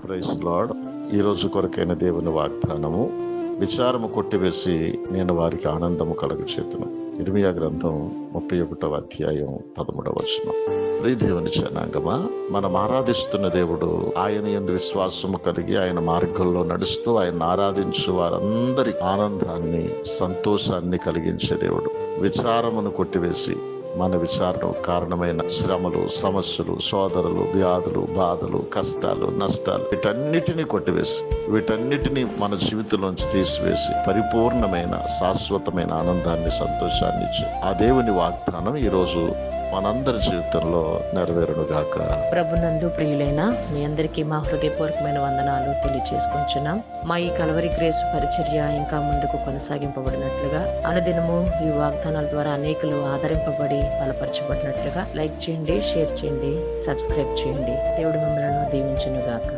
Praise lord. ఈ రోజు కొరకైన దేవుని వాగ్దానము, విచారము కొట్టివేసి నేను వారికి ఆనందము కలుగచేతును. ఇర్మియా గ్రంథం 31వ అధ్యాయం 13వ వచనం. ప్రియ దేవుని జనాంగమా, మనం ఆరాధిస్తున్న దేవుడు ఆయన యందు విశ్వాసము కలిగి ఆయన మార్గంలో నడుస్తూ ఆయన ఆరాధించు వారందరి ఆనందాన్ని, సంతోషాన్ని కలిగించే దేవుడు. విచారమును కొట్టివేసి మన విచారణ కారణమైన శ్రమలు, సమస్యలు, సోదరులు, వ్యాధులు, బాధలు, కష్టాలు, నష్టాలు వీటన్నిటినీ కొట్టివేసి, వీటన్నిటినీ మన జీవితంలోంచి తీసివేసి పరిపూర్ణమైన శాశ్వతమైన ఆనందాన్ని, సంతోషాన్ని ఇచ్చి ఆ దేవుని వాగ్దానం ఈరోజు మనందరి జీవితంలో నెరవేరునుగాక. ప్రభునందు ప్రియులైన మీ అందరికీ మా హృదయపూర్వకమైన వందనాలు తెలియజేసుకుంటున్నాం. మా ఈ కల్వరి గ్రేస్ పరిచర్య ఇంకా ముందుకు కొనసాగింపబడినట్లుగా, అనుదినము ఈ వాగ్దానాల ద్వారా అనేకులు ఆదరింపబడి బలపరచబడినట్లుగా లైక్ చేయండి, షేర్ చేయండి, సబ్స్క్రైబ్ చేయండి. దేవుడు మిమ్మల్ని దీవించునుగాక.